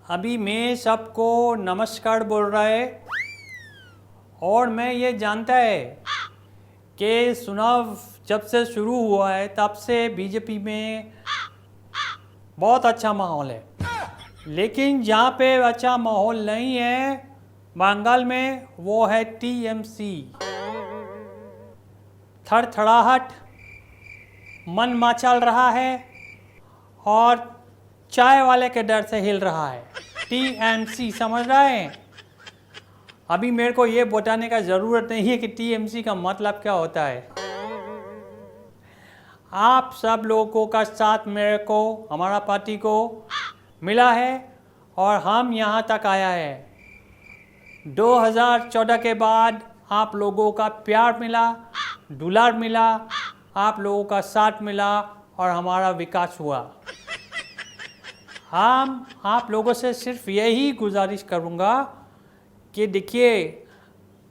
अभी मैं सबको नमस्कार बोल रहा है और मैं ये जानता है कि चुनाव जब से शुरू हुआ है तब से बीजेपी में बहुत अच्छा माहौल है, लेकिन जहाँ पे अच्छा माहौल नहीं है बंगाल में वो है टीएमसी। थड़थड़ाहट, मन मचल रहा है और चाय वाले के डर से हिल रहा है। टीएमसी समझ रहे हैं? अभी मेरे को ये बताने का ज़रूरत नहीं है कि टीएमसी का मतलब क्या होता है। आप सब लोगों का साथ मेरे को, हमारा पार्टी को मिला है और हम यहाँ तक आया है। 2014 के बाद आप लोगों का प्यार मिला, दुलार मिला, आप लोगों का साथ मिला और हमारा विकास हुआ। हम आप लोगों से सिर्फ यही गुजारिश करूँगा कि देखिए,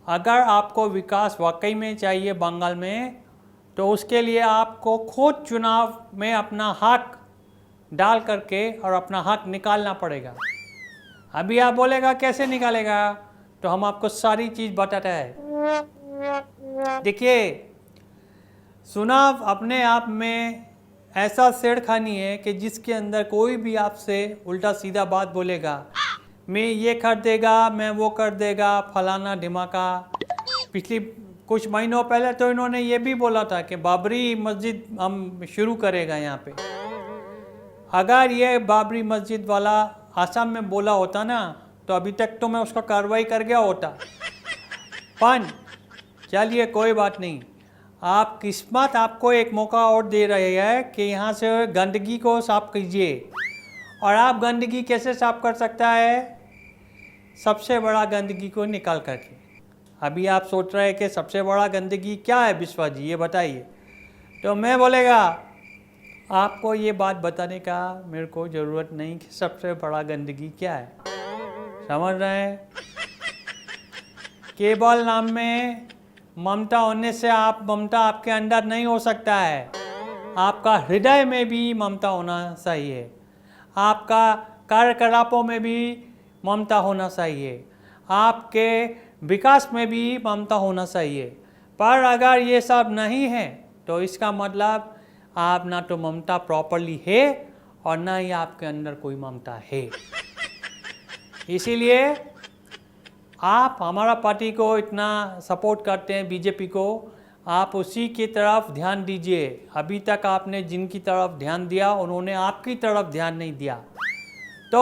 अगर आपको विकास वाकई में चाहिए बंगाल में, तो उसके लिए आपको खुद चुनाव में अपना हक डाल करके और अपना हक निकालना पड़ेगा। अभी आप बोलेगा कैसे निकालेगा, तो हम आपको सारी चीज़ बताते हैं। देखिए, चुनाव अपने आप में ऐसा छेड़खानी है कि जिसके अंदर कोई भी आपसे उल्टा सीधा बात बोलेगा, मैं ये कर देगा, मैं वो कर देगा, फलाना ढिमाका। पिछली कुछ महीनों पहले तो इन्होंने ये भी बोला था कि बाबरी मस्जिद हम शुरू करेगा यहाँ पे। अगर ये बाबरी मस्जिद वाला आसाम में बोला होता ना, तो अभी तक तो मैं उसका कार्रवाई कर गया होता। पर चलिए कोई बात नहीं, आप किस्मत आपको एक मौका और दे रहे हैं कि यहाँ से गंदगी को साफ कीजिए। और आप गंदगी कैसे साफ कर सकता है? सबसे बड़ा गंदगी को निकाल करके। अभी आप सोच रहे हैं कि सबसे बड़ा गंदगी क्या है विश्वा जी, ये बताइए। तो मैं बोलेगा आपको ये बात बताने का मेरे को ज़रूरत नहीं कि सबसे बड़ा गंदगी क्या है। समझ रहे हैं? केवल नाम में ममता होने से आप ममता आपके अंदर नहीं हो सकता है। आपका हृदय में भी ममता होना चाहिए, आपका कार्यकलापों में भी ममता होना चाहिए, आपके विकास में भी ममता होना चाहिए। पर अगर ये सब नहीं है तो इसका मतलब आप ना तो ममता प्रॉपरली है और ना ही आपके अंदर कोई ममता है। इसीलिए आप हमारा पार्टी को इतना सपोर्ट करते हैं, बीजेपी को, आप उसी की तरफ ध्यान दीजिए। अभी तक आपने जिनकी तरफ ध्यान दिया उन्होंने आपकी तरफ ध्यान नहीं दिया, तो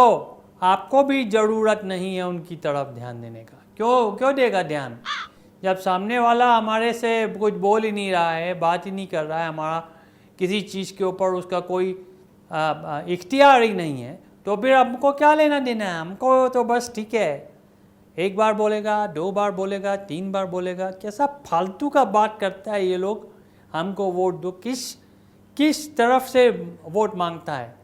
आपको भी ज़रूरत नहीं है उनकी तरफ ध्यान देने का। क्यों देगा ध्यान, जब सामने वाला हमारे से कुछ बोल ही नहीं रहा है, बात ही नहीं कर रहा है, हमारा किसी चीज़ के ऊपर उसका कोई इख्तियार ही नहीं है, तो फिर हमको क्या लेना देना है? हमको तो बस ठीक है, एक बार बोलेगा, 2 बार बोलेगा, 3 बार बोलेगा, कैसा फालतू का बात करता है ये लोग। हमको वोट दो, किस तरफ से वोट मांगता है?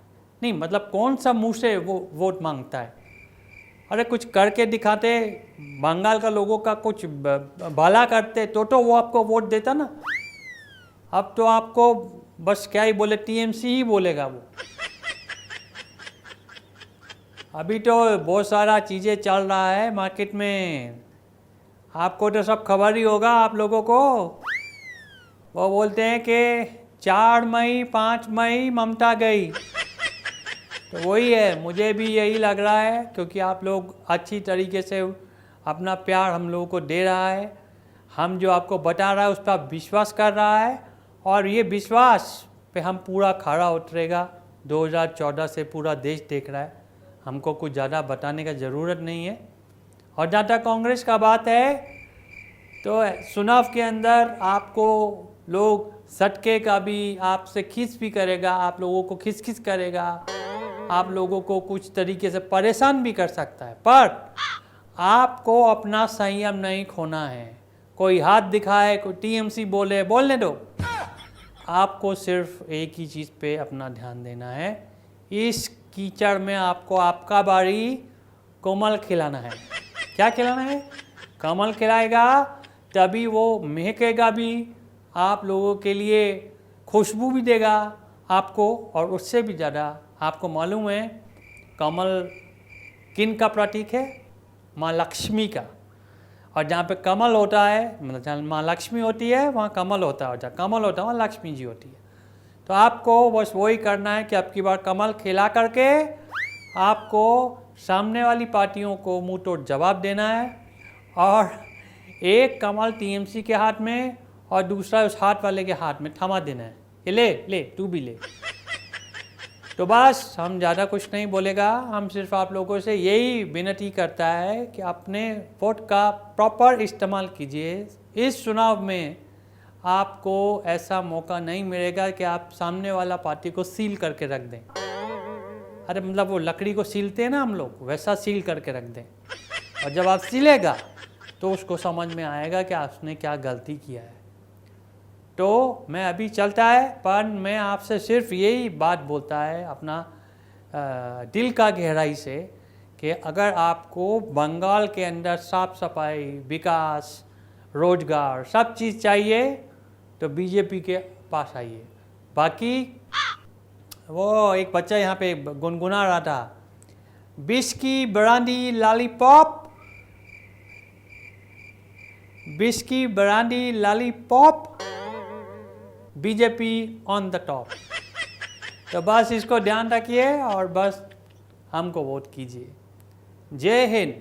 नहीं मतलब कौन सा मुंह से वो वोट मांगता है? अरे कुछ करके दिखाते, बंगाल का लोगों का कुछ भला करते तो वो आपको वोट देता ना। अब तो आपको बस क्या ही बोले, टीएमसी ही बोलेगा वो। अभी तो बहुत सारा चीज़ें चल रहा है मार्केट में, आपको तो सब खबर ही होगा आप लोगों को। वो बोलते हैं कि 4 मई 5 मई ममता गई, तो वही है, मुझे भी यही लग रहा है, क्योंकि आप लोग अच्छी तरीके से अपना प्यार हम लोगों को दे रहा है। हम जो आपको बता रहा है उस पर आप विश्वास कर रहा है और ये विश्वास पे हम पूरा खरा उतरेगा। 2014 से पूरा देश देख रहा है, हमको कुछ ज़्यादा बताने का ज़रूरत नहीं है। और जहाँ तक कांग्रेस का बात है, तो चुनाव के अंदर आपको लोग सटके का भी आपसे खींच भी करेगा, आप लोगों को खिस करेगा, आप लोगों को कुछ तरीके से परेशान भी कर सकता है, पर आपको अपना संयम नहीं खोना है। कोई हाथ दिखाए, कोई टीएमसी बोले, बोलने दो। आपको सिर्फ एक ही चीज़ पे अपना ध्यान देना है, इस कीचड़ में आपको आपका बारी कमल खिलाना है। क्या खिलाना है? कमल खिलाएगा तभी वो महकेगा भी, आप लोगों के लिए खुशबू भी देगा आपको, और उससे भी ज़्यादा आपको मालूम है कमल किन का प्रतीक है? माँ लक्ष्मी का। और जहाँ पे कमल होता है, मतलब जहाँ माँ लक्ष्मी होती है वहाँ कमल होता है, और जहाँ कमल होता है वहाँ लक्ष्मी जी होती है। तो आपको बस वही करना है कि अब की बार कमल खिला करके आपको सामने वाली पार्टियों को मुंह तोड़ जवाब देना है, और एक कमल टीएमसी के हाथ में और दूसरा उस हाथ वाले के हाथ में थमा देना है, ये ले ले तू भी ले। तो बस हम ज़्यादा कुछ नहीं बोलेगा, हम सिर्फ आप लोगों से यही विनती करता है कि अपने वोट का प्रॉपर इस्तेमाल कीजिए। इस चुनाव में आपको ऐसा मौका नहीं मिलेगा कि आप सामने वाला पार्टी को सील करके रख दें। अरे मतलब वो लकड़ी को सीलते हैं ना हम लोग, वैसा सील करके रख दें, और जब आप सीलेगा तो उसको समझ में आएगा कि आपने क्या गलती किया है। तो मैं अभी चलता है, पर मैं आपसे सिर्फ यही बात बोलता है अपना दिल का गहराई से कि अगर आपको बंगाल के अंदर साफ सफाई, विकास, रोजगार सब चीज़ चाहिए तो बीजेपी के पास आइए। बाकी वो एक बच्चा यहाँ पे गुनगुना रहा था, whisky brandy lollipop, whisky brandy lollipop, BJP on the top. तो बस इसको ध्यान रखिए और बस हमको वोट कीजिए। जय हिंद।